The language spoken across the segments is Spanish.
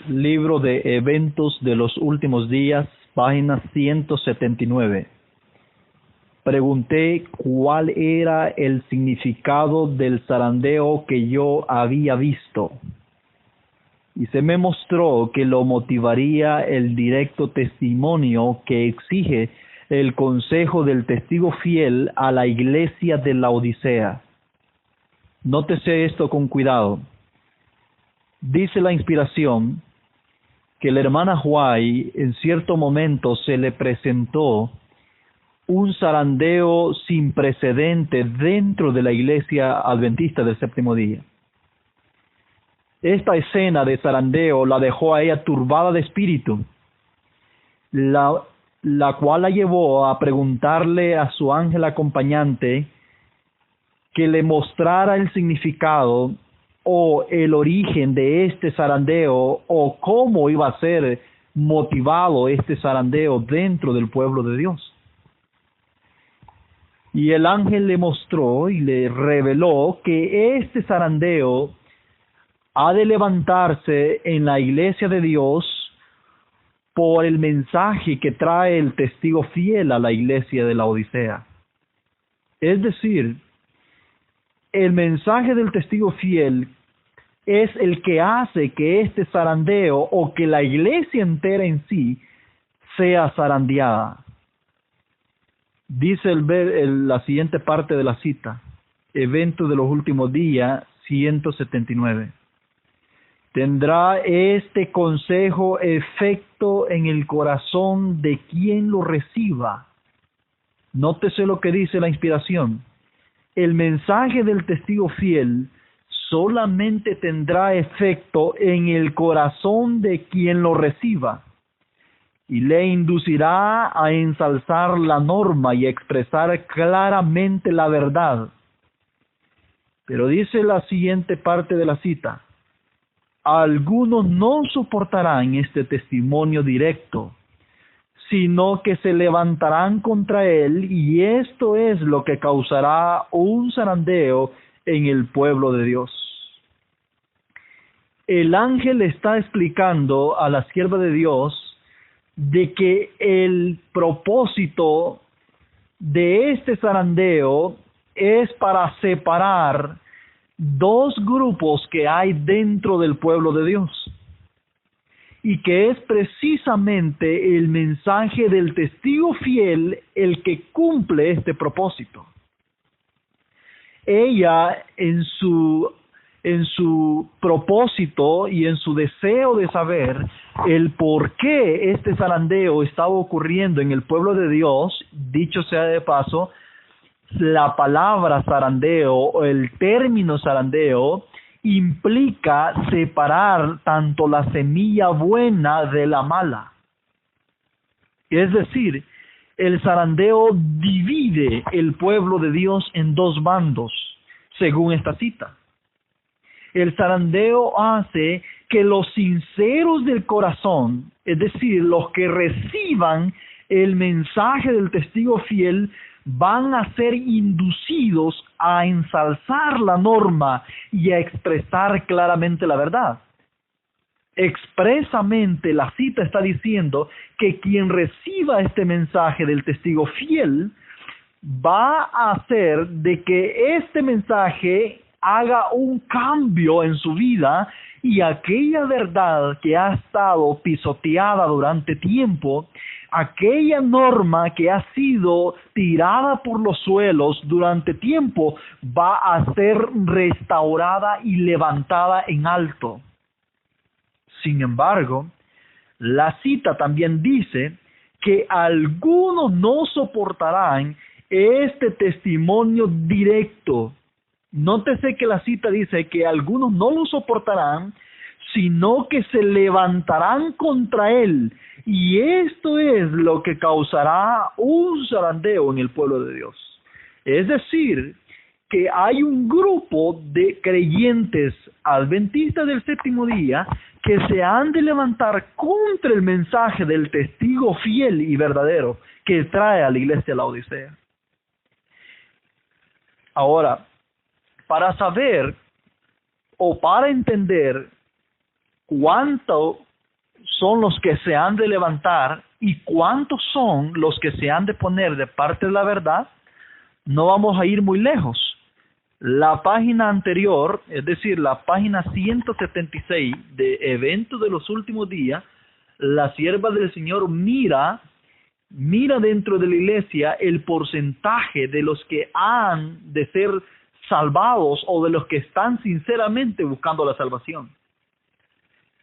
Libro de Eventos de los Últimos Días, página 179. Pregunté cuál era el significado del zarandeo que yo había visto, y se me mostró que lo motivaría el directo testimonio que exige el consejo del testigo fiel a la iglesia de Laodicea. Nótese esto con cuidado. Dice la inspiración que la hermana White en cierto momento se le presentó un zarandeo sin precedente dentro de la iglesia adventista del séptimo día. Esta escena de zarandeo la dejó a ella turbada de espíritu, la cual la llevó a preguntarle a su ángel acompañante que le mostrara el significado o el origen de este zarandeo, o cómo iba a ser motivado este zarandeo dentro del pueblo de Dios. Y el ángel le mostró y le reveló que este zarandeo ha de levantarse en la iglesia de Dios por el mensaje que trae el testigo fiel a la iglesia de Laodicea. Es decir, el mensaje del testigo fiel es el que hace que este zarandeo o que la iglesia entera en sí sea zarandeada. Dice la siguiente parte de la cita, Evento de los Últimos Días, 179. ¿Tendrá este consejo efecto en el corazón de quien lo reciba? Nótese lo que dice la inspiración. El mensaje del testigo fiel solamente tendrá efecto en el corazón de quien lo reciba, y le inducirá a ensalzar la norma y expresar claramente la verdad. Pero dice la siguiente parte de la cita: algunos no soportarán este testimonio directo, sino que se levantarán contra él, y esto es lo que causará un zarandeo en el pueblo de Dios. El ángel está explicando a la sierva de Dios de que el propósito de este zarandeo es para separar dos grupos que hay dentro del pueblo de Dios, y que es precisamente el mensaje del testigo fiel el que cumple este propósito. Ella, en su propósito y en su deseo de saber el por qué este zarandeo estaba ocurriendo en el pueblo de Dios, dicho sea de paso, la palabra zarandeo o el término zarandeo implica separar tanto la semilla buena de la mala. Es decir, el zarandeo divide el pueblo de Dios en dos bandos, según esta cita. El zarandeo hace que los sinceros del corazón, es decir, los que reciban el mensaje del testigo fiel, van a ser inducidos a ensalzar la norma y a expresar claramente la verdad. Expresamente la cita está diciendo que quien reciba este mensaje del testigo fiel va a hacer de que este mensaje haga un cambio en su vida, y aquella verdad que ha estado pisoteada durante tiempo, aquella norma que ha sido tirada por los suelos durante tiempo, va a ser restaurada y levantada en alto. Sin embargo, la cita también dice que algunos no soportarán este testimonio directo. Nótese que la cita dice que algunos no lo soportarán, sino que se levantarán contra él. Y esto es lo que causará un zarandeo en el pueblo de Dios. Es decir, que hay un grupo de creyentes adventistas del séptimo día que se han de levantar contra el mensaje del testigo fiel y verdadero que trae a la iglesia de Laodicea. Ahora, para saber o para entender cuánto son los que se han de levantar y cuántos son los que se han de poner de parte de la verdad, no vamos a ir muy lejos. La página anterior, es decir, la página 176 de Eventos de los Últimos Días, la sierva del Señor mira dentro de la iglesia el porcentaje de los que han de ser salvados o de los que están sinceramente buscando la salvación.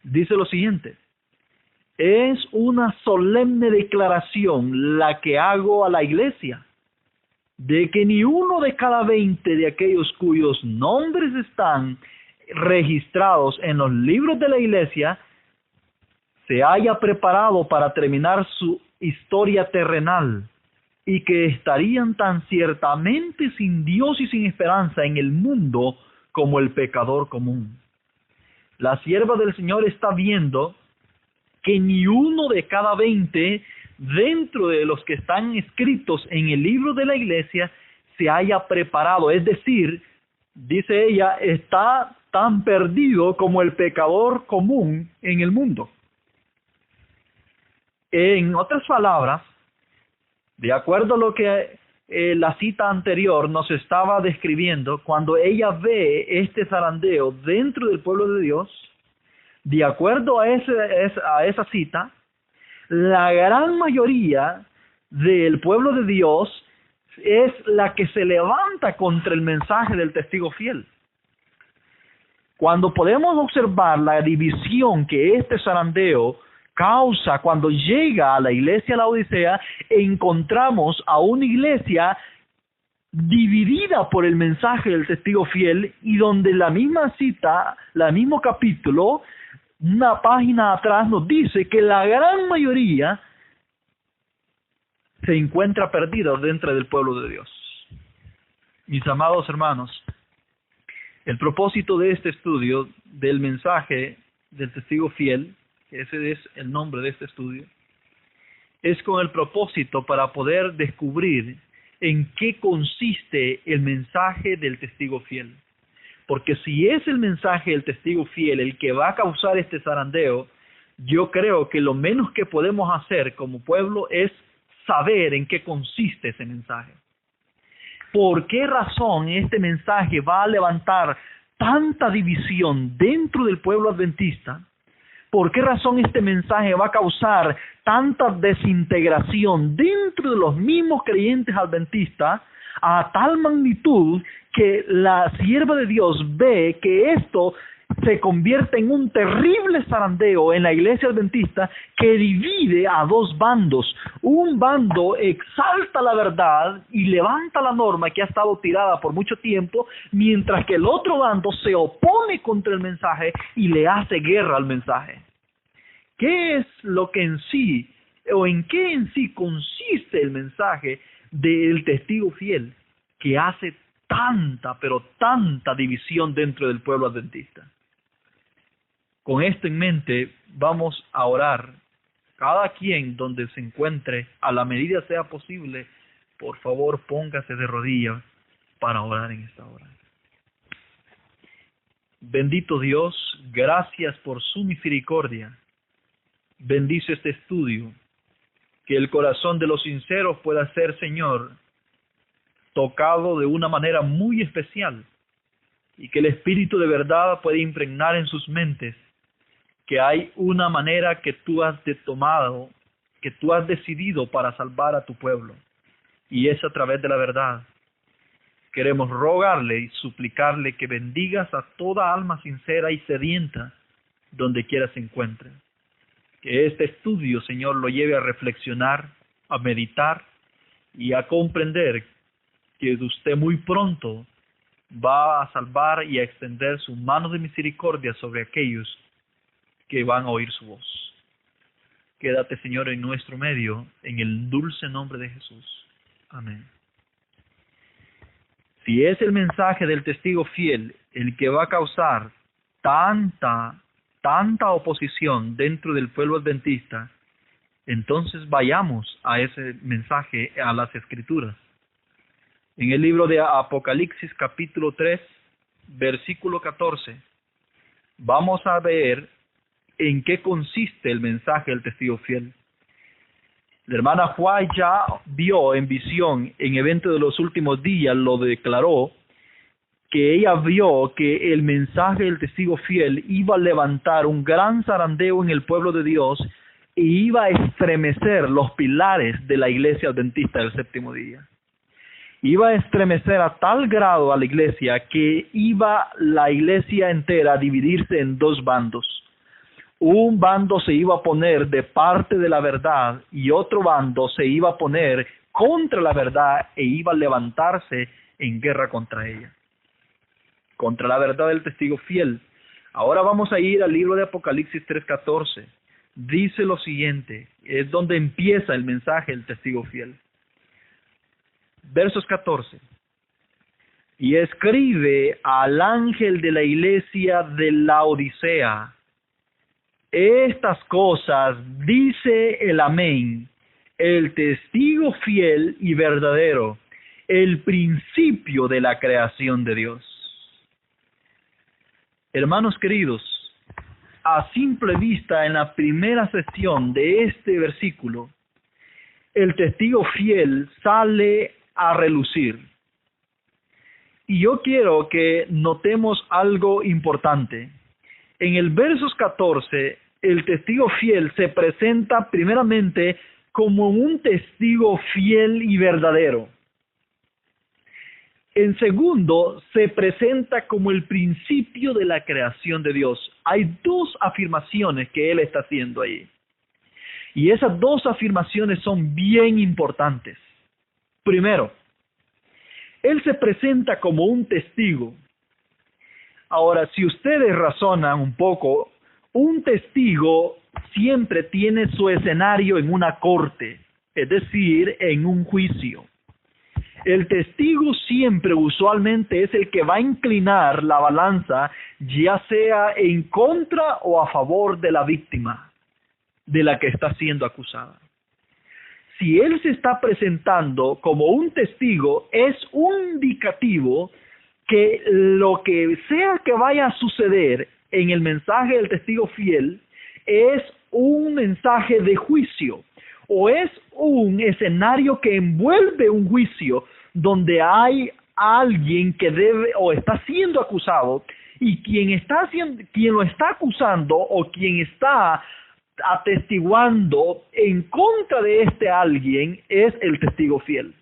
Dice lo siguiente: es una solemne declaración la que hago a la iglesia, de que ni uno de cada 20 de aquellos cuyos nombres están registrados en los libros de la iglesia se haya preparado para terminar su historia terrenal, y que estarían tan ciertamente sin Dios y sin esperanza en el mundo como el pecador común. La sierva del Señor está viendo que ni uno de cada 20 dentro de los que están escritos en el libro de la iglesia se haya preparado, es decir, dice ella, está tan perdido como el pecador común en el mundo. En otras palabras, de acuerdo a lo que la cita anterior nos estaba describiendo, cuando ella ve este zarandeo dentro del pueblo de Dios, de acuerdo a esa cita, la gran mayoría del pueblo de Dios es la que se levanta contra el mensaje del testigo fiel. Cuando podemos observar la división que este zarandeo causa cuando llega a la iglesia de la Odisea, encontramos a una iglesia dividida por el mensaje del testigo fiel, y donde la misma cita, el mismo capítulo, una página atrás nos dice que la gran mayoría se encuentra perdida dentro del pueblo de Dios. Mis amados hermanos, el propósito de este estudio del mensaje del testigo fiel, ese es el nombre de este estudio, es con el propósito para poder descubrir en qué consiste el mensaje del testigo fiel. Porque si es el mensaje del testigo fiel el que va a causar este zarandeo, yo creo que lo menos que podemos hacer como pueblo es saber en qué consiste ese mensaje. ¿Por qué razón este mensaje va a levantar tanta división dentro del pueblo adventista? ¿Por qué razón este mensaje va a causar tanta desintegración dentro de los mismos creyentes adventistas a tal magnitud que la sierva de Dios ve que esto se convierte en un terrible zarandeo en la iglesia adventista que divide a dos bandos? Un bando exalta la verdad y levanta la norma que ha estado tirada por mucho tiempo, mientras que el otro bando se opone contra el mensaje y le hace guerra al mensaje. ¿Qué es lo que en sí, o en qué en sí consiste el mensaje del testigo fiel que hace tanta, pero tanta división dentro del pueblo adventista? Con esto en mente, vamos a orar. Cada quien donde se encuentre, a la medida sea posible, por favor póngase de rodillas para orar en esta hora. Bendito Dios, gracias por su misericordia. Bendice este estudio, que el corazón de los sinceros pueda ser, Señor, tocado de una manera muy especial, y que el Espíritu de verdad pueda impregnar en sus mentes que hay una manera que tú has tomado, que tú has decidido para salvar a tu pueblo, y es a través de la verdad. Queremos rogarle y suplicarle que bendigas a toda alma sincera y sedienta donde quiera se encuentre. Que este estudio, Señor, lo lleve a reflexionar, a meditar y a comprender que usted muy pronto va a salvar y a extender su mano de misericordia sobre aquellos que van a oír su voz. Quédate, Señor, en nuestro medio, en el dulce nombre de Jesús. Amén. Si es el mensaje del testigo fiel el que va a causar tanta oposición dentro del pueblo adventista, entonces vayamos a ese mensaje, a las Escrituras. En el libro de Apocalipsis capítulo 3, versículo 14, vamos a ver en qué consiste el mensaje del testigo fiel. La hermana White ya vio en visión, en evento de los últimos días, lo declaró, que ella vio que el mensaje del testigo fiel iba a levantar un gran zarandeo en el pueblo de Dios e iba a estremecer los pilares de la iglesia adventista del séptimo día. Iba a estremecer a tal grado a la iglesia que iba la iglesia entera a dividirse en dos bandos. Un bando se iba a poner de parte de la verdad y otro bando se iba a poner contra la verdad e iba a levantarse en guerra contra ella. Contra la verdad del testigo fiel. Ahora vamos a ir al libro de Apocalipsis 3:14. Dice lo siguiente, es donde empieza el mensaje del testigo fiel. Versos 14. Y escribe al ángel de la iglesia de Laodicea: estas cosas dice el Amén, el testigo fiel y verdadero, el principio de la creación de Dios. Hermanos queridos, a simple vista en la primera sección de este versículo, el testigo fiel sale a relucir. Y yo quiero que notemos algo importante. En el versos 14, el testigo fiel se presenta primeramente como un testigo fiel y verdadero. En segundo, se presenta como el principio de la creación de Dios. Hay dos afirmaciones que él está haciendo ahí. Y esas dos afirmaciones son bien importantes. Primero, él se presenta como un testigo. Ahora, si ustedes razonan un poco, un testigo siempre tiene su escenario en una corte, es decir, en un juicio. El testigo siempre, usualmente, es el que va a inclinar la balanza, ya sea en contra o a favor de la víctima, de la que está siendo acusada. Si él se está presentando como un testigo, es un indicativo que lo que sea que vaya a suceder en el mensaje del testigo fiel es un mensaje de juicio, o es un escenario que envuelve un juicio donde hay alguien que debe o está siendo acusado, y quien lo está acusando o quien está atestiguando en contra de este alguien es el testigo fiel.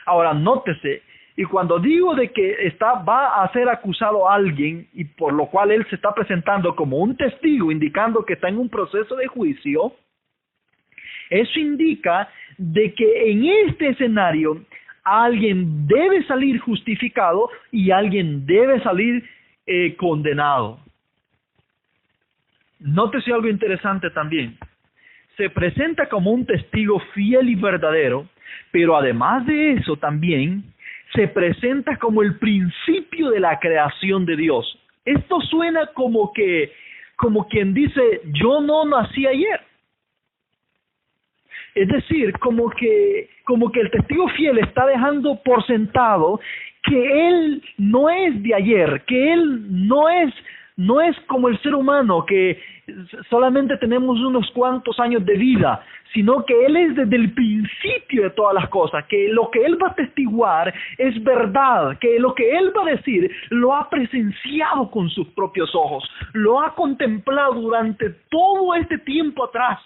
Ahora, nótese, y cuando digo de que va a ser acusado alguien, y por lo cual él se está presentando como un testigo, indicando que está en un proceso de juicio, eso indica de que en este escenario alguien debe salir justificado y alguien debe salir condenado. Nótese algo interesante también. Se presenta como un testigo fiel y verdadero, pero además de eso también se presenta como el principio de la creación de Dios. Esto suena como quien dice, yo no nací ayer. Es decir, como que el testigo fiel está dejando por sentado que él no es de ayer, que él no es como el ser humano, que solamente tenemos unos cuantos años de vida, sino que él es desde el principio de todas las cosas, que lo que él va a testiguar es verdad, que lo que él va a decir lo ha presenciado con sus propios ojos, lo ha contemplado durante todo este tiempo atrás.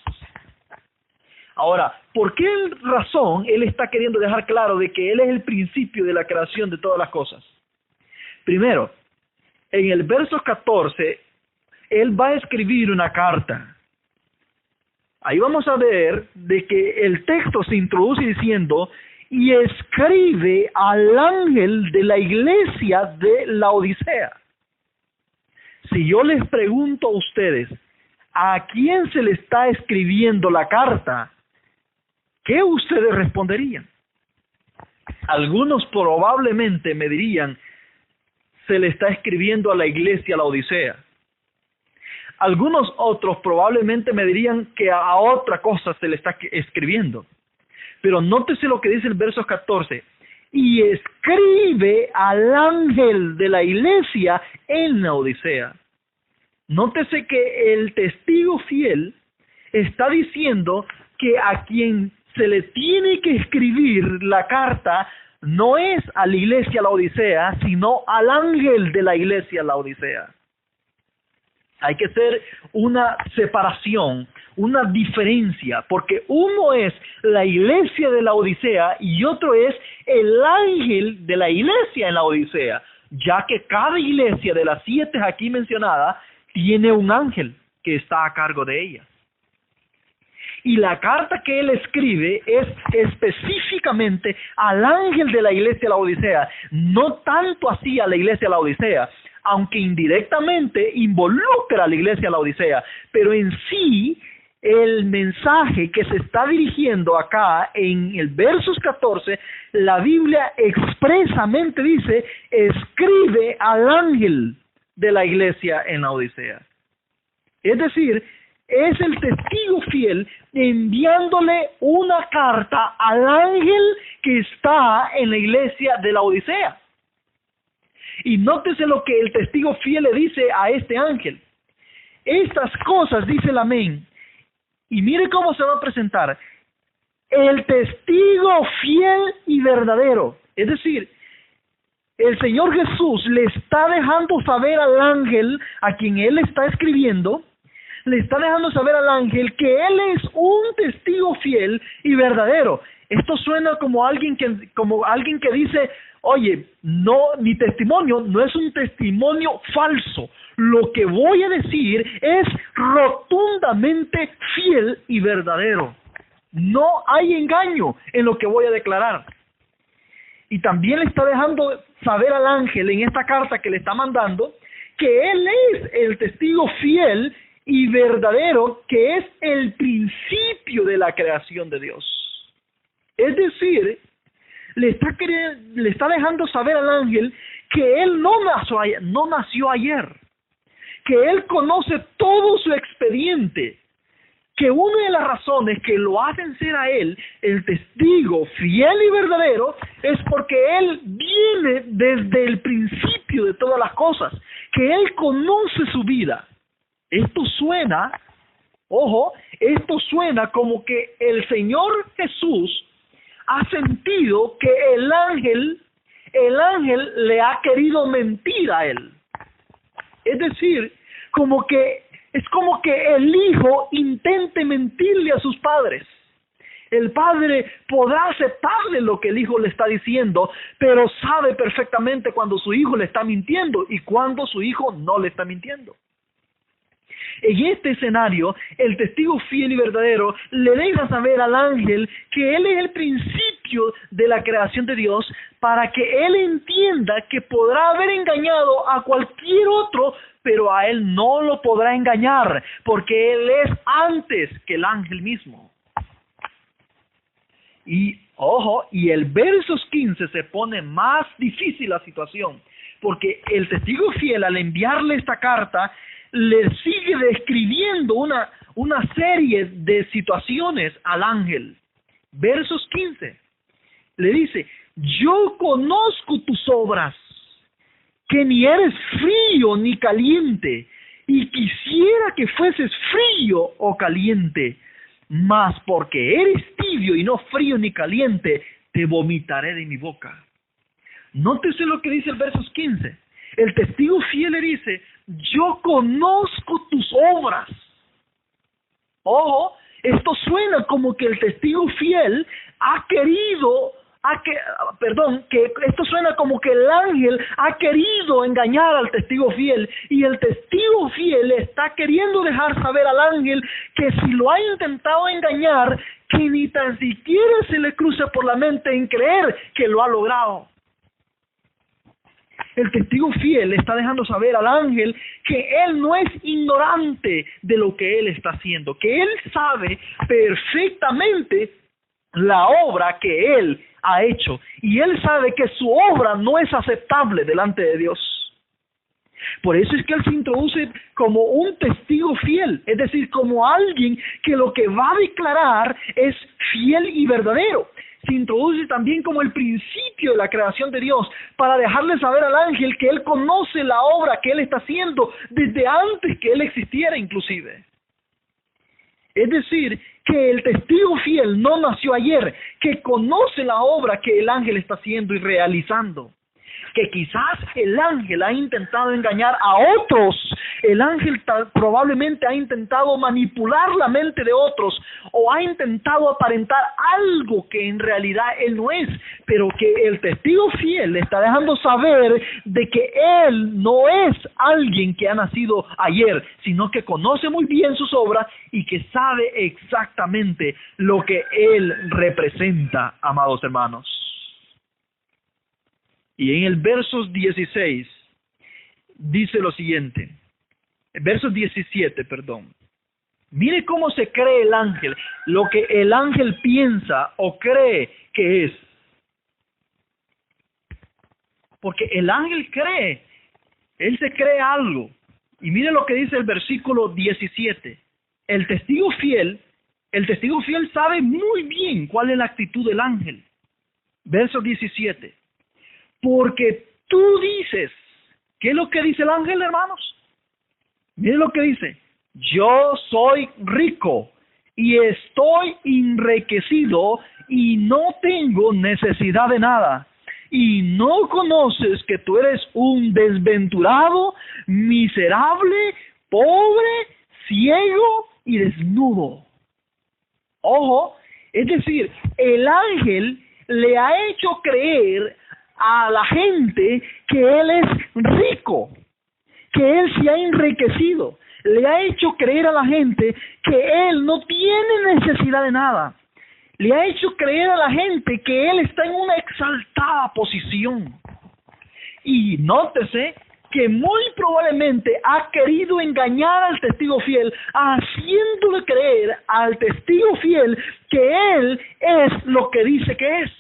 Ahora, ¿por qué razón él está queriendo dejar claro de que él es el principio de la creación de todas las cosas? Primero, en el verso 14, él va a escribir una carta. Ahí vamos a ver de que el texto se introduce diciendo, y escribe al ángel de la iglesia de Laodicea. Si yo les pregunto a ustedes, ¿a quién se le está escribiendo la carta? ¿Qué ustedes responderían? Algunos probablemente me dirían, se le está escribiendo a la iglesia Laodicea. Algunos otros probablemente me dirían que a otra cosa se le está escribiendo. Pero nótese lo que dice el verso 14. Y escribe al ángel de la iglesia en Laodicea. Nótese que el testigo fiel está diciendo que a quien se le tiene que escribir la carta no es a la iglesia Laodicea, sino al ángel de la iglesia Laodicea. Hay que hacer una separación, una diferencia, porque uno es la iglesia de la Odisea y otro es el ángel de la iglesia en la Odisea, ya que cada iglesia de las 7 aquí mencionadas tiene un ángel que está a cargo de ella. Y la carta que él escribe es específicamente al ángel de la iglesia de la Odisea, no tanto así a la iglesia de la Odisea, aunque indirectamente involucra a la iglesia de la Odisea, pero en sí el mensaje que se está dirigiendo acá en el versos 14, la Biblia expresamente dice, escribe al ángel de la iglesia en la Odisea. Es decir, es el testigo fiel enviándole una carta al ángel que está en la iglesia de la Odisea. Y nótese lo que el testigo fiel le dice a este ángel. Estas cosas dice el amén. Y mire cómo se va a presentar. El testigo fiel y verdadero. Es decir, el Señor Jesús le está dejando saber al ángel a quien él está escribiendo, le está dejando saber al ángel que él es un testigo fiel y verdadero. Esto suena como alguien que dice, oye, no, mi testimonio no es un testimonio falso. Lo que voy a decir es rotundamente fiel y verdadero. No hay engaño en lo que voy a declarar. Y también le está dejando saber al ángel en esta carta que le está mandando que él es el testigo fiel y verdadero, que es el principio de la creación de Dios. Es decir, le está dejando saber al ángel que él no nació ayer, que él conoce todo su expediente, que una de las razones que lo hacen ser a él el testigo fiel y verdadero es porque él viene desde el principio de todas las cosas, que él conoce su vida. Esto suena, ojo, esto suena como que el Señor Jesús ha sentido que el ángel le ha querido mentir a él. Es decir, es como que el hijo intente mentirle a sus padres. El padre podrá aceptarle lo que el hijo le está diciendo, pero sabe perfectamente cuando su hijo le está mintiendo y cuando su hijo no le está mintiendo. En este escenario, el testigo fiel y verdadero le deja saber al ángel que él es el principio de la creación de Dios, para que él entienda que podrá haber engañado a cualquier otro, pero a él no lo podrá engañar, porque él es antes que el ángel mismo. Y, ojo, y el versos 15 se pone más difícil la situación, porque el testigo fiel, al enviarle esta carta, le sigue describiendo una serie de situaciones al ángel. Versos 15. Le dice, yo conozco tus obras, que ni eres frío ni caliente, y quisiera que fueses frío o caliente, mas porque eres tibio y no frío ni caliente, te vomitaré de mi boca. Nótese lo que dice el versos 15. El testigo fiel le dice, yo conozco tus obras. Ojo, esto suena como que el testigo fiel que esto suena como que el ángel ha querido engañar al testigo fiel, y el testigo fiel está queriendo dejar saber al ángel que si lo ha intentado engañar, que ni tan siquiera se le cruce por la mente en creer que lo ha logrado. El testigo fiel le está dejando saber al ángel que él no es ignorante de lo que él está haciendo, que él sabe perfectamente la obra que él ha hecho, y él sabe que su obra no es aceptable delante de Dios. Por eso es que él se introduce como un testigo fiel, es decir, como alguien que lo que va a declarar es fiel y verdadero. se introduce también como el principio de la creación de Dios, para dejarle saber al ángel que él conoce la obra que él está haciendo desde antes que él existiera inclusive. Es decir, que el testigo fiel no nació ayer, que conoce la obra que el ángel está haciendo y realizando. Que quizás el ángel ha intentado engañar a otros, el ángel probablemente ha intentado manipular la mente de otros, o ha intentado aparentar algo que en realidad él no es, pero que el testigo fiel le está dejando saber de que él no es alguien que ha nacido ayer, sino que conoce muy bien sus obras y que sabe exactamente lo que él representa, amados hermanos. Y en el versos 16 dice lo siguiente, versos 17, perdón. Mire cómo se cree el ángel, lo que el ángel piensa o cree que es. Porque el ángel cree, él se cree algo. Y mire lo que dice el versículo 17. El testigo fiel sabe muy bien cuál es la actitud del ángel. Verso 17. Porque tú dices, ¿qué es lo que dice el ángel, hermanos? Miren lo que dice, yo soy rico y estoy enriquecido y no tengo necesidad de nada. Y no conoces que tú eres un desventurado, miserable, pobre, ciego y desnudo. Ojo, es decir, el ángel le ha hecho creer a la gente que él es rico, que él se ha enriquecido. Le ha hecho creer a la gente que él no tiene necesidad de nada. Le ha hecho creer a la gente que él está en una exaltada posición. Y nótese que muy probablemente ha querido engañar al testigo fiel, haciéndole creer al testigo fiel que él es lo que dice que es.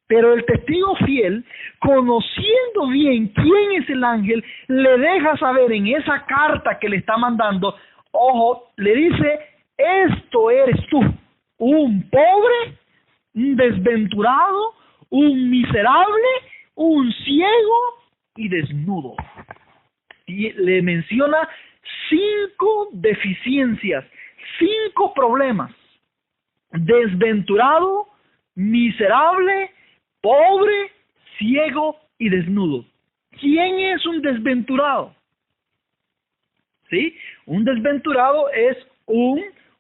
Pero el testigo fiel, conociendo bien quién es el ángel, le deja saber en esa carta que le está mandando, ojo, le dice, esto eres tú, un pobre, un desventurado, un miserable, un ciego y desnudo. Y le menciona 5 deficiencias, 5 problemas: desventurado, miserable, pobre, ciego y desnudo. ¿Quién es un desventurado? ¿Sí? Un desventurado es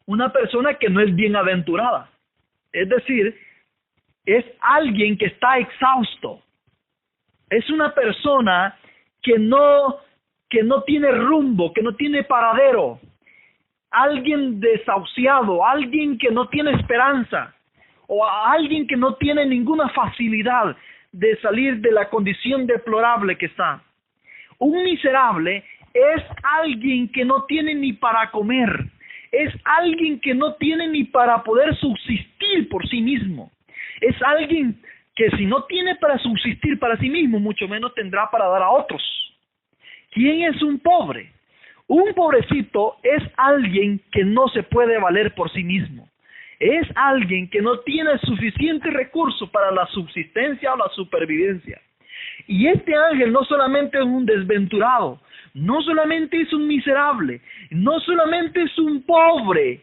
una persona que no es bienaventurada. Es decir, es alguien que está exhausto. Es una persona que no tiene rumbo, que no tiene paradero. Alguien desahuciado, alguien que no tiene esperanza. O a alguien que no tiene ninguna facilidad de salir de la condición deplorable que está. Un miserable es alguien que no tiene ni para comer, es alguien que no tiene ni para poder subsistir por sí mismo, es alguien que si no tiene para subsistir para sí mismo, mucho menos tendrá para dar a otros. ¿Quién es un pobre? Un pobrecito es alguien que no se puede valer por sí mismo. Es alguien que no tiene suficiente recurso para la subsistencia o la supervivencia. Y este ángel no solamente es un desventurado, no solamente es un miserable, no solamente es un pobre,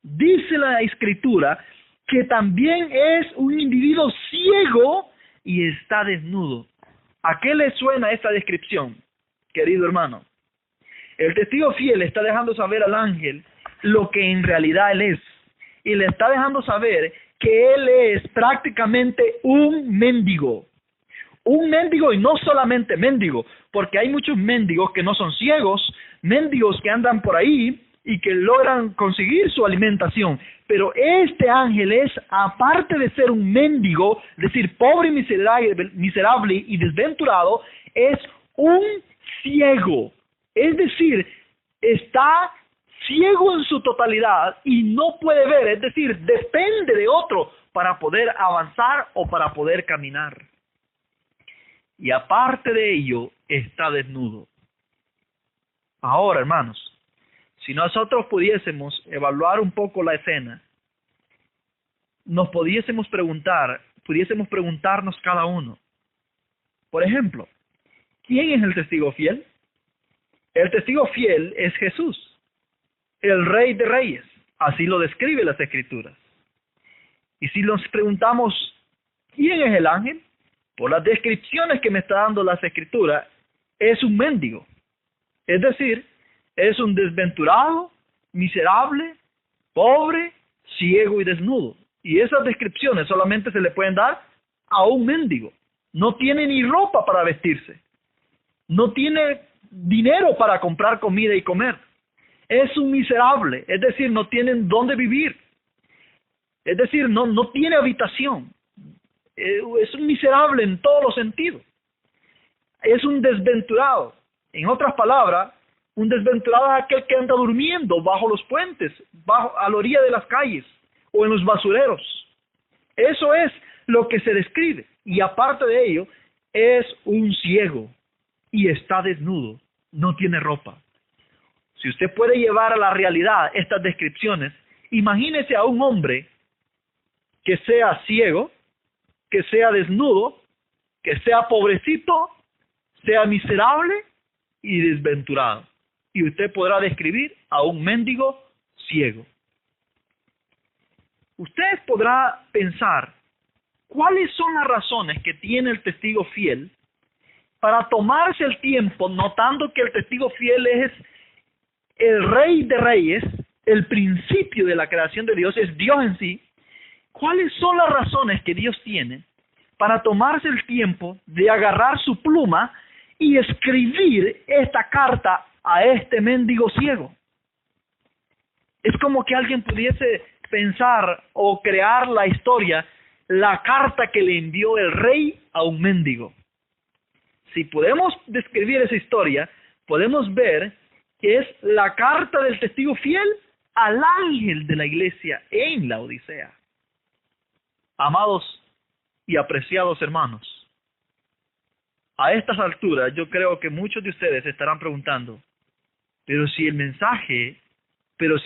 dice la Escritura, que también es un individuo ciego y está desnudo. ¿A qué le suena esta descripción, querido hermano? El testigo fiel está dejando saber al ángel lo que en realidad él es. Y le está dejando saber que él es prácticamente un mendigo. Un mendigo, y no solamente mendigo, porque hay muchos mendigos que no son ciegos, mendigos que andan por ahí y que logran conseguir su alimentación. Pero este ángel es, aparte de ser un mendigo, es decir, pobre, miserable y desventurado, es un ciego. Es decir, está ciego en su totalidad y no puede ver, es decir, depende de otro para poder avanzar o para poder caminar. Y aparte de ello, está desnudo. Ahora, hermanos, si nosotros pudiésemos evaluar un poco la escena, pudiésemos preguntarnos cada uno. Por ejemplo, ¿quién es el testigo fiel? El testigo fiel es Jesús, el Rey de Reyes. Así lo describe las Escrituras. Y si nos preguntamos, ¿quién es el ángel? Por las descripciones que me está dando las Escrituras, es un mendigo. Es decir, es un desventurado, miserable, pobre, ciego y desnudo. Y esas descripciones solamente se le pueden dar a un mendigo. No tiene ni ropa para vestirse. No tiene dinero para comprar comida y comer. Es un miserable, es decir, no tienen dónde vivir. Es decir, no tiene habitación. Es un miserable en todos los sentidos. Es un desventurado. En otras palabras, un desventurado es aquel que anda durmiendo bajo los puentes, a la orilla de las calles o en los basureros. Eso es lo que se describe. Y aparte de ello, es un ciego y está desnudo, no tiene ropa. Si usted puede llevar a la realidad estas descripciones, imagínese a un hombre que sea ciego, que sea desnudo, que sea pobrecito, sea miserable y desventurado. Y usted podrá describir a un mendigo ciego. Usted podrá pensar, ¿cuáles son las razones que tiene el testigo fiel para tomarse el tiempo, notando que el testigo fiel es el Rey de Reyes, el principio de la creación de Dios, es Dios en sí? ¿Cuáles son las razones que Dios tiene para tomarse el tiempo de agarrar su pluma y escribir esta carta a este mendigo ciego? Es como que alguien pudiese pensar o crear la historia, la carta que le envió el rey a un mendigo. Si podemos describir esa historia, podemos ver que es la carta del testigo fiel al ángel de la iglesia en la Odisea. Amados y apreciados hermanos, a estas alturas yo creo que muchos de ustedes estarán preguntando, pero si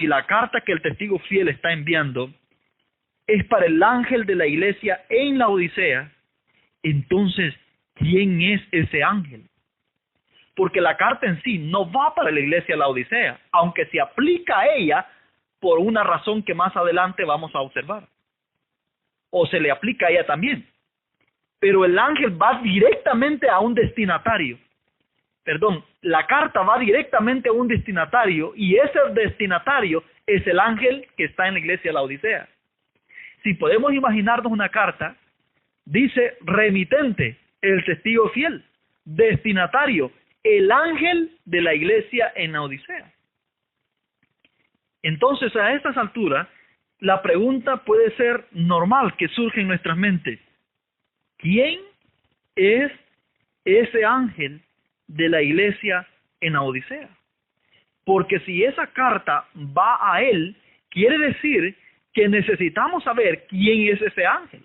la carta que el testigo fiel está enviando es para el ángel de la iglesia en la Odisea, entonces, ¿quién es ese ángel? Porque la carta en sí no va para la iglesia de la Odisea, aunque se aplica a ella por una razón que más adelante vamos a observar. O se le aplica a ella también. Pero el ángel va directamente a un destinatario. La carta va directamente a un destinatario y ese destinatario es el ángel que está en la iglesia de la Odisea. Si podemos imaginarnos una carta, dice remitente, el testigo fiel, destinatario, el ángel de la iglesia en la Odisea. Entonces, a estas alturas, la pregunta puede ser normal que surge en nuestras mentes. ¿Quién es ese ángel de la iglesia en la Odisea? Porque si esa carta va a él, quiere decir que necesitamos saber quién es ese ángel.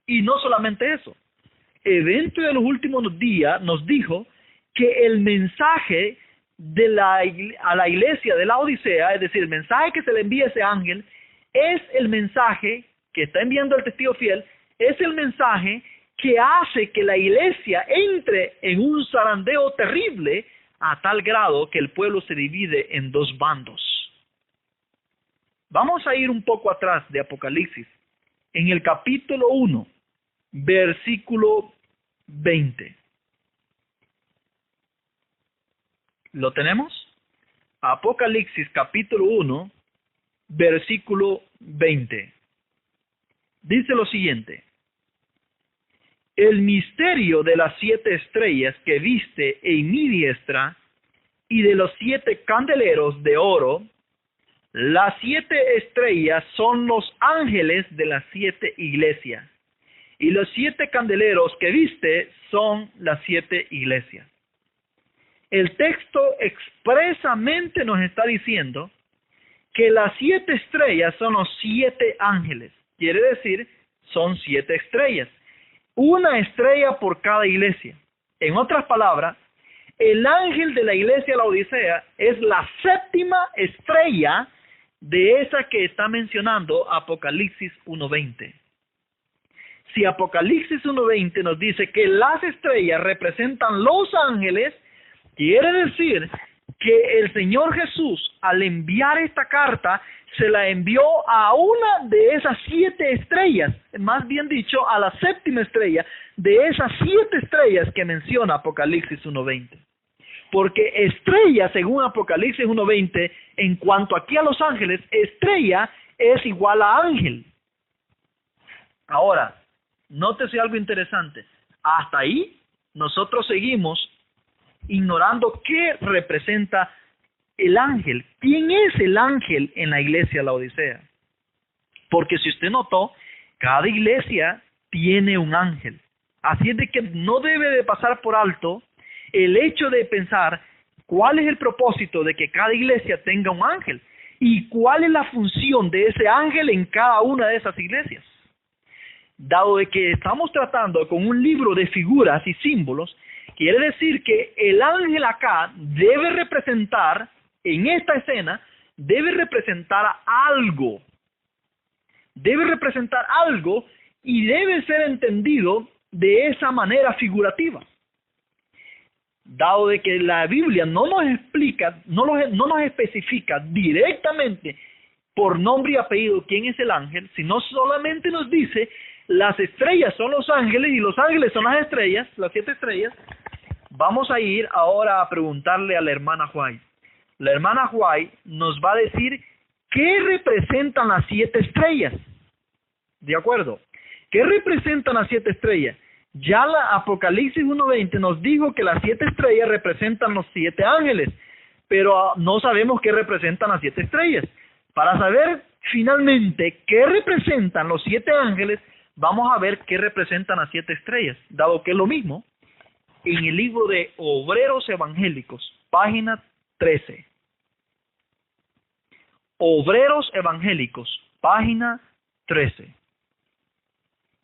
Y no solamente eso. Evento de los últimos días nos dijo que el mensaje a la iglesia de la Odisea, es decir, el mensaje que se le envía a ese ángel, es el mensaje que está enviando el testigo fiel, es el mensaje que hace que la iglesia entre en un zarandeo terrible a tal grado que el pueblo se divide en dos bandos. Vamos a ir un poco atrás de Apocalipsis, en el capítulo 1, versículo 20. ¿Lo tenemos? Apocalipsis capítulo 1, versículo 20. Dice lo siguiente: el misterio de las 7 estrellas que viste en mi diestra y de los 7 candeleros de oro. Las 7 estrellas son los ángeles de las 7 iglesias, y los 7 candeleros que viste son las 7 iglesias. El texto expresamente nos está diciendo que las 7 estrellas son los 7 ángeles. Quiere decir, son 7 estrellas. Una estrella por cada iglesia. En otras palabras, el ángel de la iglesia de la Odisea es la 7ª estrella de esa que está mencionando Apocalipsis 1:20. si Apocalipsis 1:20 nos dice que las estrellas representan los ángeles, quiere decir que el Señor Jesús, al enviar esta carta, se la envió a una de esas 7 estrellas, más bien dicho, a la 7ª estrella de esas 7 estrellas que menciona Apocalipsis 1:20. Porque estrella, según Apocalipsis 1:20, en cuanto aquí a los ángeles, estrella es igual a ángel. Ahora, nótese algo interesante. Hasta ahí, nosotros seguimos ignorando qué representa el ángel. ¿Quién es el ángel en la iglesia de la Odisea? Porque si usted notó, cada iglesia tiene un ángel. Así es de que no debe de pasar por alto el hecho de pensar cuál es el propósito de que cada iglesia tenga un ángel y cuál es la función de ese ángel en cada una de esas iglesias. Dado de que estamos tratando con un libro de figuras y símbolos, quiere decir que el ángel acá debe representar, en esta escena, debe representar algo. Debe representar algo y debe ser entendido de esa manera figurativa. Dado de que la Biblia no nos explica, no nos especifica directamente por nombre y apellido quién es el ángel, sino solamente nos dice las estrellas son los ángeles y los ángeles son las estrellas, las 7 estrellas. Vamos a ir ahora a preguntarle a la hermana White. La hermana White nos va a decir qué representan las 7 estrellas. ¿De acuerdo? ¿Qué representan las 7 estrellas? Ya la Apocalipsis 1:20 nos dijo que las 7 estrellas representan los 7 ángeles, pero no sabemos qué representan las 7 estrellas. Para saber finalmente qué representan los 7 ángeles, vamos a ver qué representan las 7 estrellas, dado que es lo mismo. En el libro de Obreros Evangélicos, página 13. Obreros Evangélicos, página 13.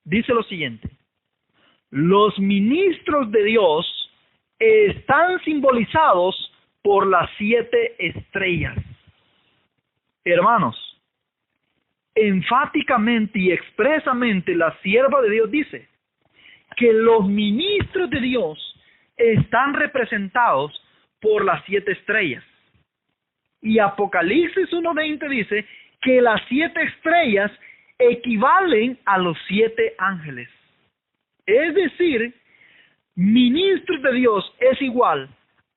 Dice lo siguiente: los ministros de Dios están simbolizados por las 7 estrellas. Hermanos, enfáticamente y expresamente la sierva de Dios dice que los ministros de Dios están representados por las 7 estrellas. Y Apocalipsis 1:20 dice que las 7 estrellas equivalen a los 7 ángeles. Es decir, ministros de Dios es igual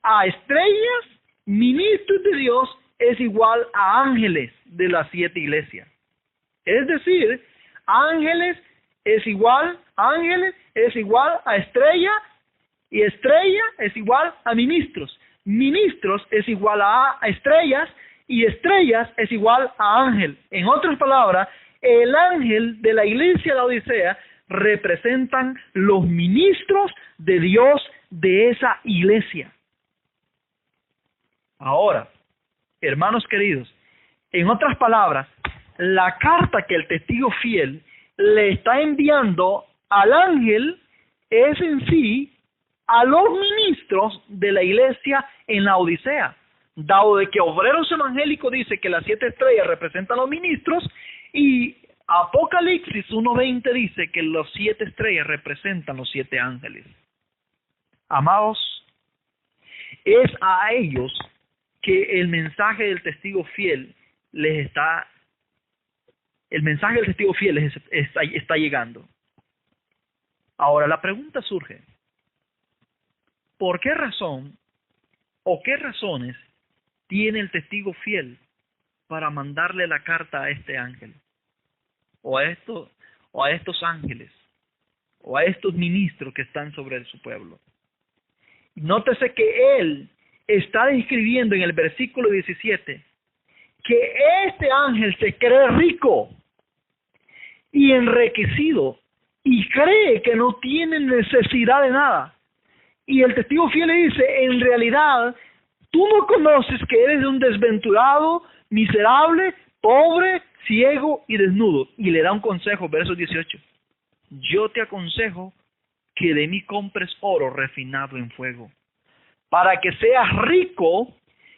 a estrellas, ministros de Dios es igual a ángeles de las 7 iglesias. Es decir, ángeles es igual a estrella, y estrella es igual a ministros. Ministros es igual a estrellas, y estrellas es igual a ángel. En otras palabras, el ángel de la iglesia de la Odisea representan los ministros de Dios de esa iglesia. Ahora, hermanos queridos, en otras palabras, la carta que el testigo fiel le está enviando al ángel es en sí a los ministros de la iglesia en la Odisea. Dado de que Obreros Evangélicos dice que las 7 estrellas representan a los ministros, y Apocalipsis 1:20 dice que las 7 estrellas representan los 7 ángeles. Amados, es a ellos que el mensaje del testigo fiel está llegando. Ahora la pregunta surge: ¿por qué razón o qué razones tiene el testigo fiel para mandarle la carta a este ángel, o a estos ángeles, o a estos ministros que están sobre su pueblo? Nótese que él está describiendo en el versículo 17 que este ángel se cree rico y enriquecido y cree que no tiene necesidad de nada. Y el testigo fiel le dice: en realidad, tú no conoces que eres un desventurado, miserable, pobre, ciego y desnudo. Y le da un consejo, verso 18. Yo te aconsejo que de mí compres oro refinado en fuego, para que seas rico,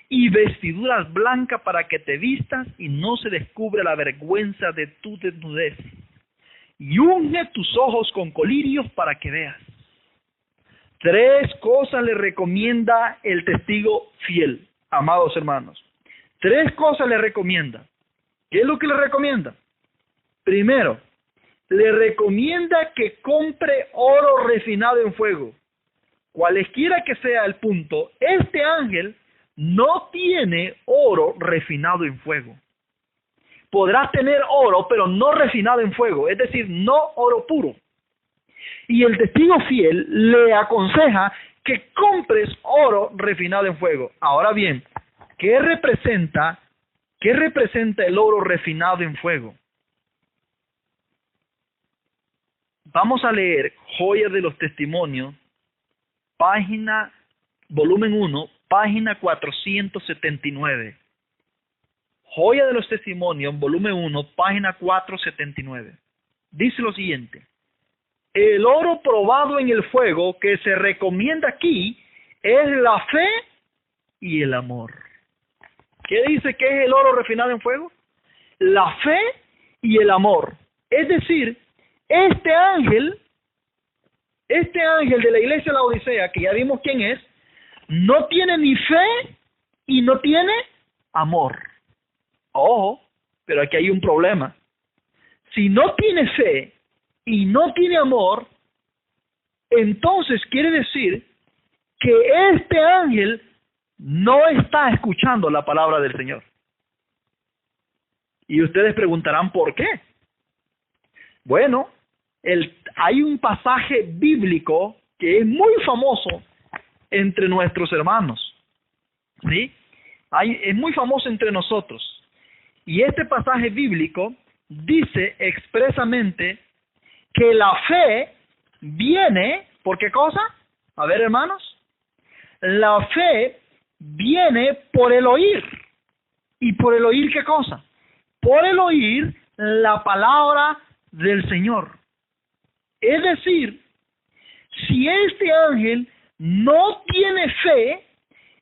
y vestiduras blancas para que te vistas y no se descubra la vergüenza de tu desnudez. y unge tus ojos con colirios para que veas. 3 cosas le recomienda el testigo fiel, amados hermanos. 3 cosas le recomienda. ¿Qué es lo que le recomienda? Primero, le recomienda que compre oro refinado en fuego. Cualesquiera que sea el punto, este ángel no tiene oro refinado en fuego. Podrás tener oro, pero no refinado en fuego, es decir, no oro puro. Y el testigo fiel le aconseja que compres oro refinado en fuego. Ahora bien, ¿qué representa el oro refinado en fuego? Vamos a leer Joya de los Testimonios, volumen 1, página 479. Joya de los Testimonios, volumen 1, página 479. Dice lo siguiente: el oro probado en el fuego que se recomienda aquí es la fe y el amor. ¿Qué dice que es el oro refinado en fuego? La fe y el amor. Es decir, este ángel de la iglesia de la Odisea, que ya vimos quién es, no tiene ni fe y no tiene amor. Ojo, pero aquí hay un problema. Si no tiene fe y no tiene amor, entonces quiere decir que este ángel no está escuchando la palabra del Señor. Y ustedes preguntarán ¿por qué? Bueno, hay un pasaje bíblico que es muy famoso entre nuestros hermanos, ¿sí? Es muy famoso entre nosotros. Y este pasaje bíblico dice expresamente que la fe viene, ¿por qué cosa? A ver, hermanos, la fe viene por el oír. ¿Y por el oír qué cosa? Por el oír la palabra del Señor. Es decir, si este ángel no tiene fe,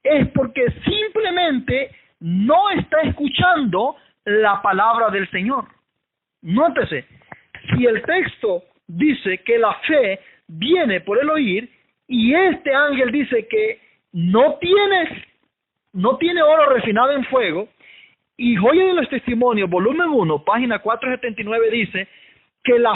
es porque simplemente no está escuchando la palabra del Señor. Nótese, si el texto dice que la fe viene por el oír y este ángel dice que no tiene oro refinado en fuego, y Joya de los Testimonios, volumen 1, página 479 dice que la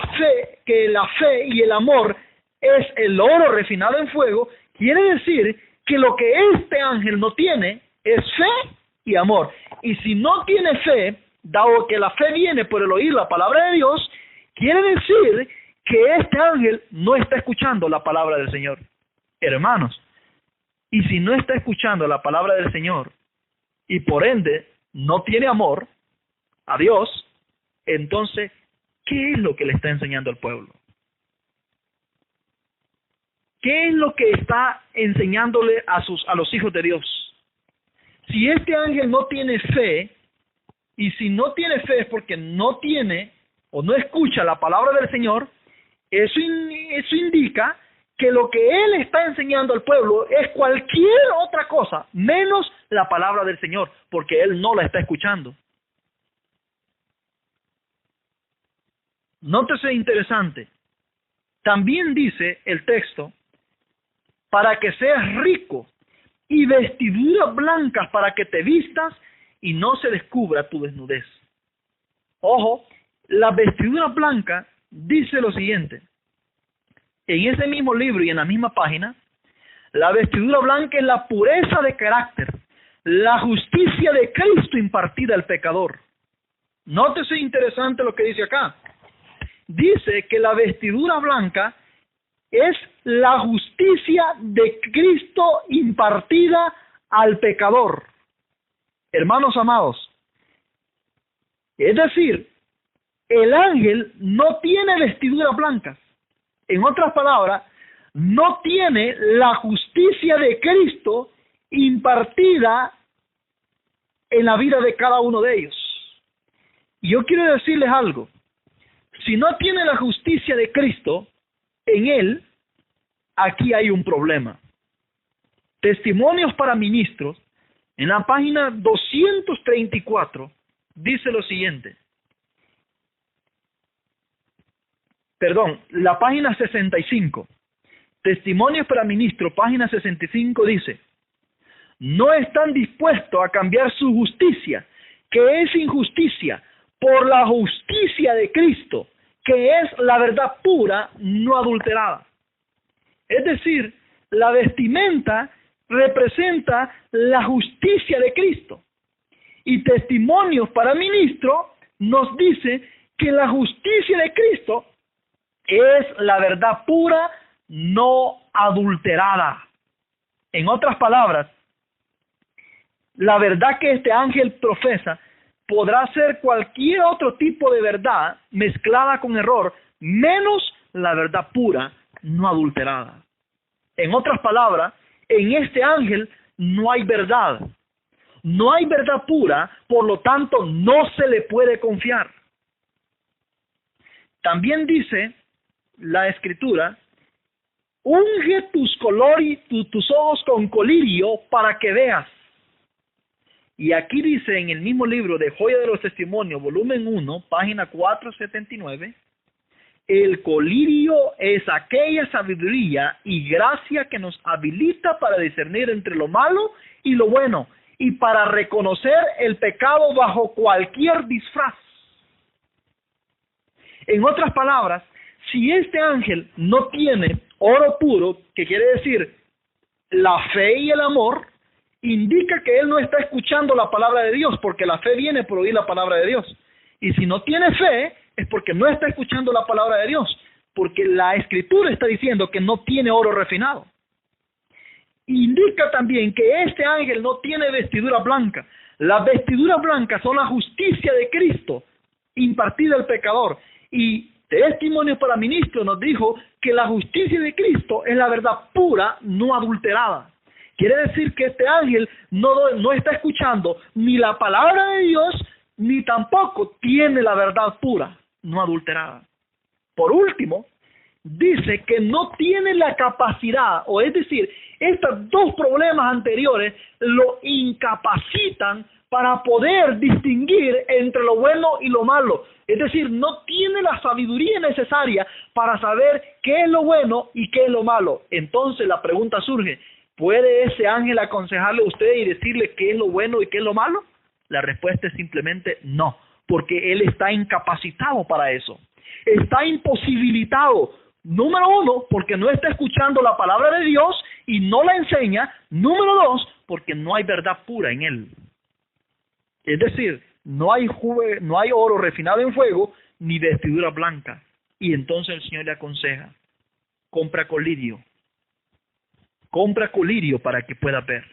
fe y el amor es el oro refinado en fuego, quiere decir que lo que este ángel no tiene es fe y amor. Y si no tiene fe, dado que la fe viene por el oír la palabra de Dios, quiere decir que este ángel no está escuchando la palabra del Señor. Hermanos, y si no está escuchando la palabra del Señor, y por ende no tiene amor a Dios, entonces, ¿qué es lo que le está enseñando al pueblo? ¿Qué es lo que está enseñándole a los hijos de Dios? Si este ángel no tiene fe, y si no tiene fe es porque no tiene o no escucha la palabra del Señor, eso indica que lo que él está enseñando al pueblo es cualquier otra cosa, menos la palabra del Señor, porque él no la está escuchando. Nótese interesante. También dice el texto, para que seas rico y vestiduras blancas para que te vistas y no se descubra tu desnudez. Ojo, la vestidura blanca dice lo siguiente. En ese mismo libro y en la misma página, la vestidura blanca es la pureza de carácter, la justicia de Cristo impartida al pecador. Nótese interesante lo que dice acá. Dice que la vestidura blanca es la justicia de Cristo impartida al pecador. Hermanos amados, es decir, el ángel no tiene vestiduras blancas. En otras palabras, no tiene la justicia de Cristo impartida en la vida de cada uno de ellos. Y yo quiero decirles algo. Si no tiene la justicia de Cristo en él, aquí hay un problema. Testimonios para Ministros, en la página 234, dice lo siguiente. la página 65, Testimonios para Ministro, página 65 dice: no están dispuestos a cambiar su justicia, que es injusticia, por la justicia de Cristo, que es la verdad pura, no adulterada. Es decir, la vestimenta representa la justicia de Cristo. Y Testimonios para Ministro nos dice que la justicia de Cristo es la verdad pura, no adulterada. En otras palabras, la verdad que este ángel profesa podrá ser cualquier otro tipo de verdad mezclada con error, menos la verdad pura, no adulterada. En otras palabras, en este ángel no hay verdad. No hay verdad pura, por lo tanto no se le puede confiar. También dice la Escritura: unge tus ojos con colirio para que veas. Y aquí dice en el mismo libro de Joya de los Testimonios, volumen 1, página 479, el colirio es aquella sabiduría y gracia que nos habilita para discernir entre lo malo y lo bueno, y para reconocer el pecado bajo cualquier disfraz. En otras palabras, si este ángel no tiene oro puro, que quiere decir la fe y el amor, indica que él no está escuchando la palabra de Dios, porque la fe viene por oír la palabra de Dios. Y si no tiene fe, es porque no está escuchando la palabra de Dios, porque la Escritura está diciendo que no tiene oro refinado. Indica también que este ángel no tiene vestidura blanca. Las vestiduras blancas son la justicia de Cristo impartida al pecador. Y Testimonios para Ministro nos dijo que la justicia de Cristo es la verdad pura, no adulterada. Quiere decir que este ángel no está escuchando ni la palabra de Dios, ni tampoco tiene la verdad pura, no adulterada. Por último, dice que no tiene la capacidad, o es decir, estos dos problemas anteriores lo incapacitan para poder distinguir entre lo bueno y lo malo. Es decir, no tiene la sabiduría necesaria para saber qué es lo bueno y qué es lo malo. Entonces la pregunta surge: ¿puede ese ángel aconsejarle a usted y decirle qué es lo bueno y qué es lo malo? La respuesta es simplemente no, porque él está incapacitado para eso. Está imposibilitado. Número uno, porque no está escuchando la palabra de Dios y no la enseña. Número dos, porque no hay verdad pura en él. Es decir, no hay oro refinado en fuego, ni vestidura blanca. Y entonces el Señor le aconseja: compra colirio. Compra colirio para que pueda ver.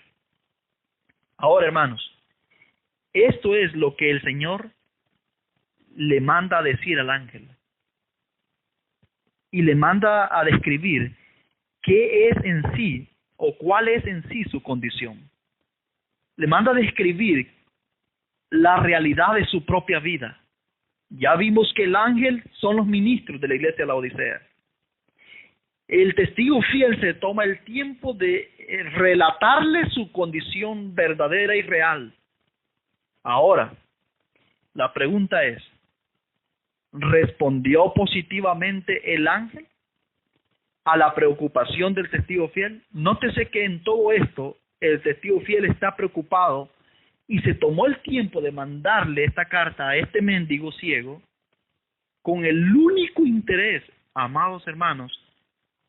Ahora, hermanos, esto es lo que el Señor le manda a decir al ángel. Y le manda a describir qué es en sí, o cuál es en sí su condición. Le manda a describir la realidad de su propia vida. Ya vimos que el ángel son los ministros de la iglesia de la Odisea. El testigo fiel se toma el tiempo de relatarle su condición verdadera y real. Ahora, la pregunta es: ¿respondió positivamente el ángel a la preocupación del testigo fiel? Nótese que en todo esto el testigo fiel está preocupado y se tomó el tiempo de mandarle esta carta a este mendigo ciego con el único interés, amados hermanos,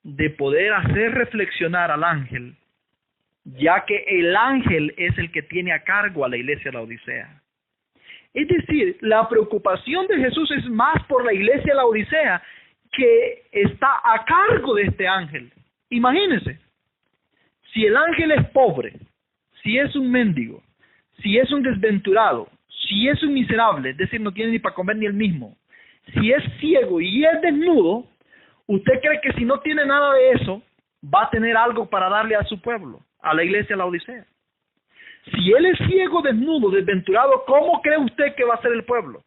de poder hacer reflexionar al ángel, ya que el ángel es el que tiene a cargo a la iglesia de la Odisea. Es decir, la preocupación de Jesús es más por la iglesia de la Odisea, que está a cargo de este ángel. Imagínense, si el ángel es pobre, si es un mendigo, si es un desventurado, si es un miserable, es decir, no tiene ni para comer ni él mismo, si es ciego y es desnudo, ¿usted cree que si no tiene nada de eso, va a tener algo para darle a su pueblo, a la iglesia de la Odisea? Si él es ciego, desnudo, desventurado, ¿cómo cree usted que va a ser el pueblo?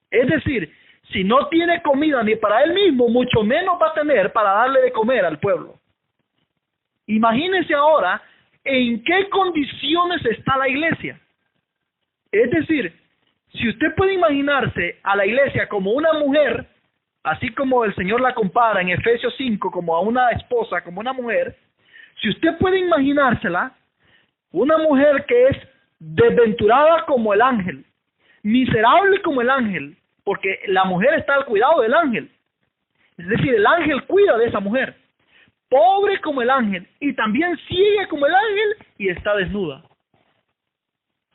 Es decir, si no tiene comida ni para él mismo, mucho menos va a tener para darle de comer al pueblo. Imagínese ahora en qué condiciones está la iglesia. Es decir, si usted puede imaginarse a la iglesia como una mujer así como el Señor la compara en Efesios 5 como a una esposa, como una mujer, si usted puede imaginársela, una mujer que es desventurada como el ángel, miserable como el ángel, porque la mujer está al cuidado del ángel. Es decir, el ángel cuida de esa mujer. Pobre como el ángel y también ciega como el ángel y está desnuda.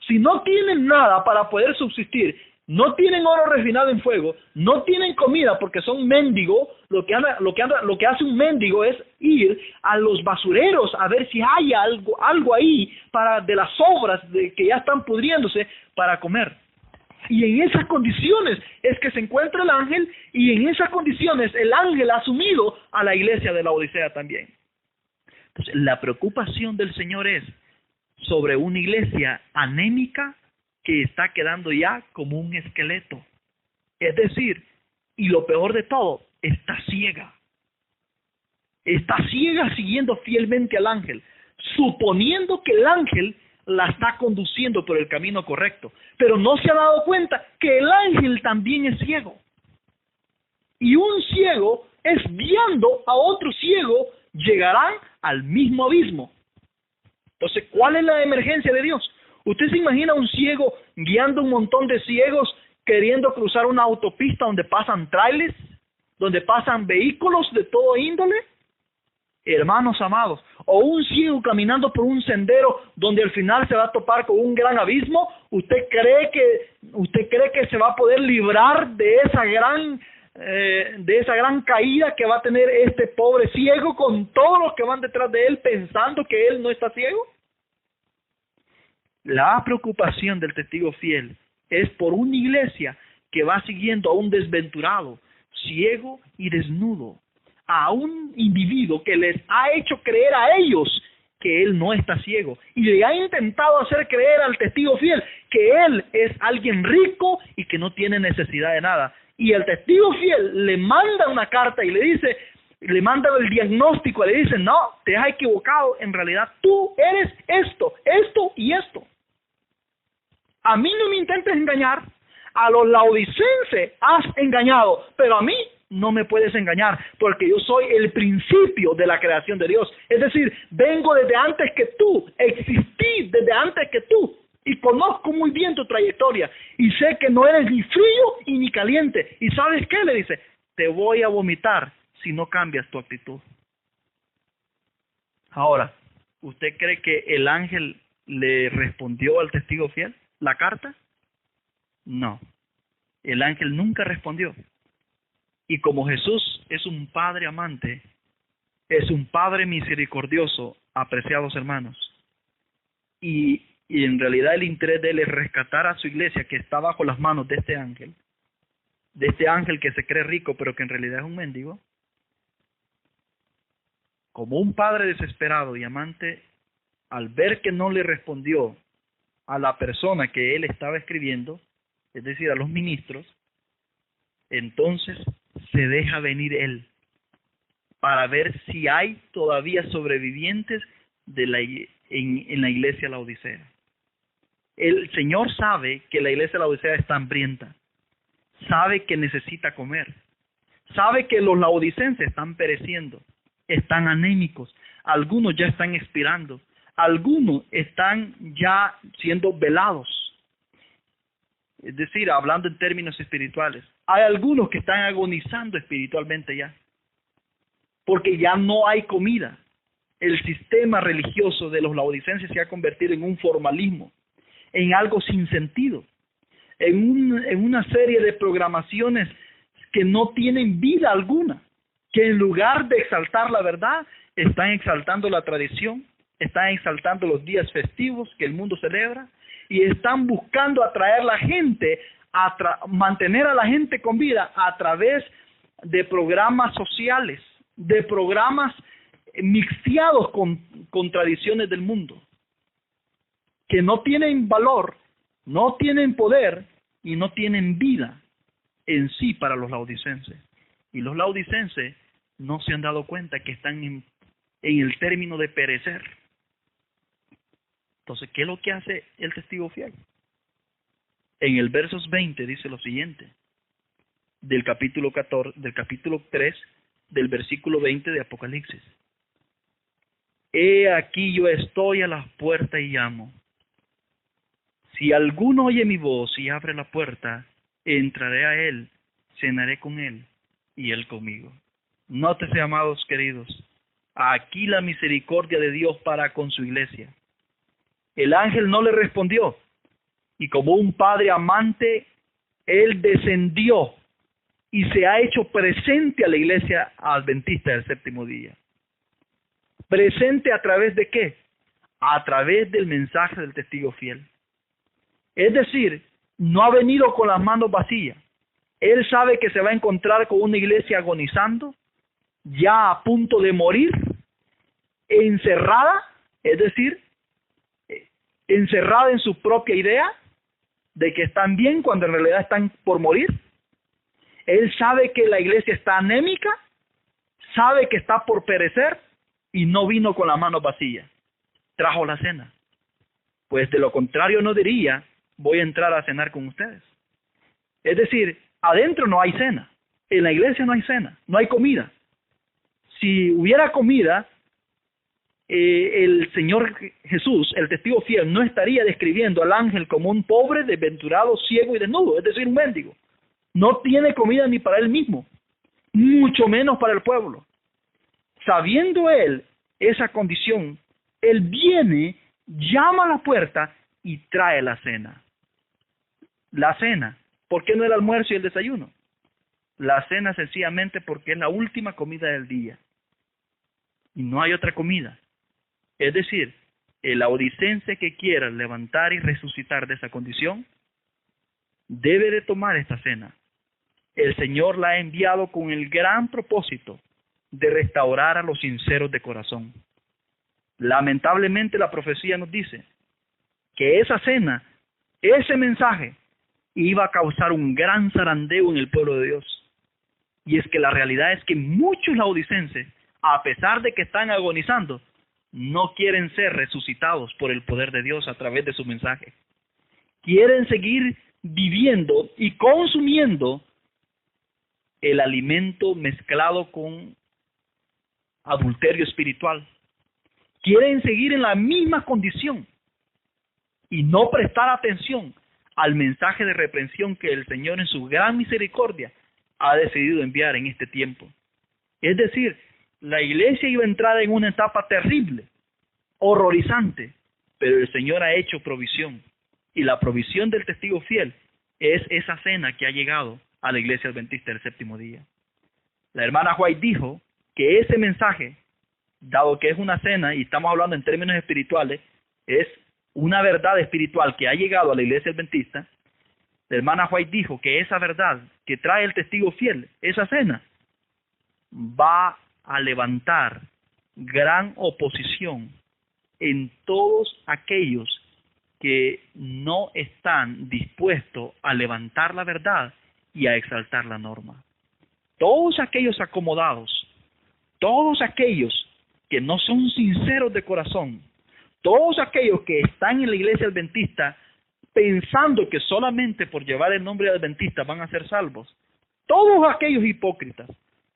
Si no tienen nada para poder subsistir, no tienen oro refinado en fuego, no tienen comida porque son mendigos, lo que hace un mendigo es ir a los basureros a ver si hay algo ahí de las sobras que ya están pudriéndose para comer. Y en esas condiciones es que se encuentra el ángel, y en esas condiciones el ángel ha asumido a la iglesia de Laodicea también. Entonces, la preocupación del Señor es sobre una iglesia anémica que está quedando ya como un esqueleto. Es decir, y lo peor de todo, está ciega. Está ciega siguiendo fielmente al ángel, suponiendo que el ángel la está conduciendo por el camino correcto, pero no se ha dado cuenta que el ángel también es ciego. Y un ciego es guiando a otro ciego, llegarán al mismo abismo. Entonces, ¿cuál es la emergencia de Dios? ¿Usted se imagina un ciego guiando un montón de ciegos queriendo cruzar una autopista donde pasan trailers, donde pasan vehículos de todo índole? Hermanos amados, o un ciego caminando por un sendero donde al final se va a topar con un gran abismo. ¿Usted cree que se va a poder librar de esa gran caída que va a tener este pobre ciego con todos los que van detrás de él pensando que él no está ciego? La preocupación del testigo fiel es por una iglesia que va siguiendo a un desventurado, ciego y desnudo, a un individuo que les ha hecho creer a ellos que él no está ciego, y le ha intentado hacer creer al testigo fiel que él es alguien rico y que no tiene necesidad de nada. Y el testigo fiel le manda una carta y le manda el diagnóstico, le dice: no, te has equivocado, en realidad tú eres esto, esto y esto. A mí no me intentes engañar, a los laodicenses has engañado, pero a mí no me puedes engañar, porque yo soy el principio de la creación de Dios. Es decir, vengo desde antes que tú, existí desde antes que tú, y conozco muy bien tu trayectoria, y sé que no eres ni frío y ni caliente. ¿Y sabes qué? Le dice: te voy a vomitar si no cambias tu actitud. Ahora, ¿usted cree que el ángel le respondió al testigo fiel la carta? No, el ángel nunca respondió. Y como Jesús es un Padre amante, es un Padre misericordioso, apreciados hermanos, y en realidad el interés de él es rescatar a su iglesia que está bajo las manos de este ángel que se cree rico pero que en realidad es un mendigo. Como un padre desesperado y amante, al ver que no le respondió a la persona que él estaba escribiendo, es decir, a los ministros, entonces se deja venir él para ver si hay todavía sobrevivientes en la iglesia Laodicea. El Señor sabe que la iglesia Laodicea está hambrienta, sabe que necesita comer, sabe que los laodicenses están pereciendo, están anémicos, algunos ya están expirando, algunos están ya siendo velados. Es decir, hablando en términos espirituales, hay algunos que están agonizando espiritualmente ya, porque ya no hay comida. El sistema religioso de los laodicenses se ha convertido en un formalismo, en algo sin sentido, en una serie de programaciones que no tienen vida alguna, que en lugar de exaltar la verdad, están exaltando la tradición, están exaltando los días festivos que el mundo celebra, y están buscando atraer a la gente, mantener a la gente con vida a través de programas sociales, de programas mixteados con tradiciones del mundo, que no tienen valor, no tienen poder y no tienen vida en sí para los laodicenses. Y los laodicenses no se han dado cuenta que están en el término de perecer. Entonces, ¿qué es lo que hace el testigo fiel? En el versos 20 dice lo siguiente: del capítulo 3, del versículo 20 de Apocalipsis. He aquí yo estoy a las puertas y llamo. Si alguno oye mi voz y abre la puerta, entraré a él, cenaré con él y él conmigo. Nótese, amados queridos, aquí la misericordia de Dios para con su iglesia. El ángel no le respondió, y como un padre amante, él descendió y se ha hecho presente a la iglesia adventista del séptimo día. ¿Presente a través de qué? A través del mensaje del testigo fiel. Es decir, no ha venido con las manos vacías. Él sabe que se va a encontrar con una iglesia agonizando, ya a punto de morir, encerrada, es decir, encerrada en su propia idea de que están bien cuando en realidad están por morir. Él sabe que la iglesia está anémica, sabe que está por perecer y no vino con las manos vacías. Trajo la cena. Pues de lo contrario no diría, voy a entrar a cenar con ustedes. Es decir, adentro no hay cena. En la iglesia no hay cena, no hay comida. Si hubiera comida, el Señor Jesús, el testigo fiel, no estaría describiendo al ángel como un pobre, desventurado, ciego y desnudo, es decir, un mendigo. No tiene comida ni para él mismo, mucho menos para el pueblo. Sabiendo él esa condición, él viene, llama a la puerta y trae la cena. La cena, ¿por qué no el almuerzo y el desayuno? La cena sencillamente porque es la última comida del día. Y no hay otra comida. Es decir, el laodicense que quiera levantar y resucitar de esa condición, debe de tomar esta cena. El Señor la ha enviado con el gran propósito de restaurar a los sinceros de corazón. Lamentablemente la profecía nos dice que esa cena, ese mensaje, iba a causar un gran zarandeo en el pueblo de Dios. Y es que la realidad es que muchos laodicenses, a pesar de que están agonizando, no quieren ser resucitados por el poder de Dios a través de su mensaje. Quieren seguir viviendo y consumiendo el alimento mezclado con adulterio espiritual. Quieren seguir en la misma condición y no prestar atención al mensaje de reprensión que el Señor en su gran misericordia ha decidido enviar en este tiempo. Es decir, la iglesia iba a entrar en una etapa terrible, horrorizante, pero el Señor ha hecho provisión. Y la provisión del testigo fiel es esa cena que ha llegado a la iglesia adventista del séptimo día. La hermana White dijo que ese mensaje, dado que es una cena, y estamos hablando en términos espirituales, es una verdad espiritual que ha llegado a la iglesia adventista. La hermana White dijo que esa verdad que trae el testigo fiel, esa cena, va a levantar gran oposición en todos aquellos que no están dispuestos a levantar la verdad y a exaltar la norma. Todos aquellos acomodados, todos aquellos que no son sinceros de corazón, todos aquellos que están en la iglesia adventista pensando que solamente por llevar el nombre de adventista van a ser salvos, todos aquellos hipócritas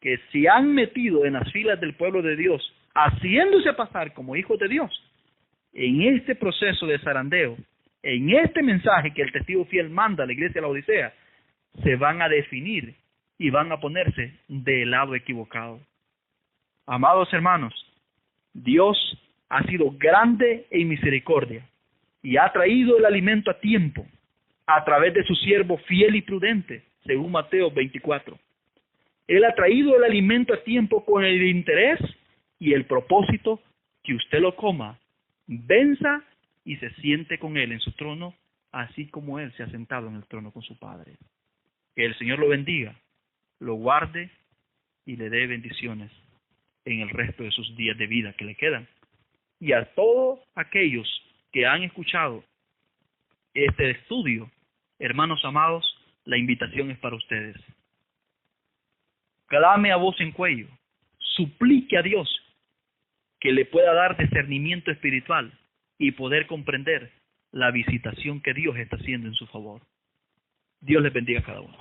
que se han metido en las filas del pueblo de Dios, haciéndose pasar como hijos de Dios, en este proceso de zarandeo, en este mensaje que el testigo fiel manda a la iglesia de la Odisea, se van a definir y van a ponerse del lado equivocado. Amados hermanos, Dios ha sido grande en misericordia y ha traído el alimento a tiempo a través de su siervo fiel y prudente, según Mateo 24. Él ha traído el alimento a tiempo con el interés y el propósito que usted lo coma, venza y se siente con Él en su trono, así como Él se ha sentado en el trono con su Padre. Que el Señor lo bendiga, lo guarde y le dé bendiciones en el resto de sus días de vida que le quedan. Y a todos aquellos que han escuchado este estudio, hermanos amados, la invitación es para ustedes. Clame a voz en cuello, suplique a Dios que le pueda dar discernimiento espiritual y poder comprender la visitación que Dios está haciendo en su favor. Dios les bendiga a cada uno.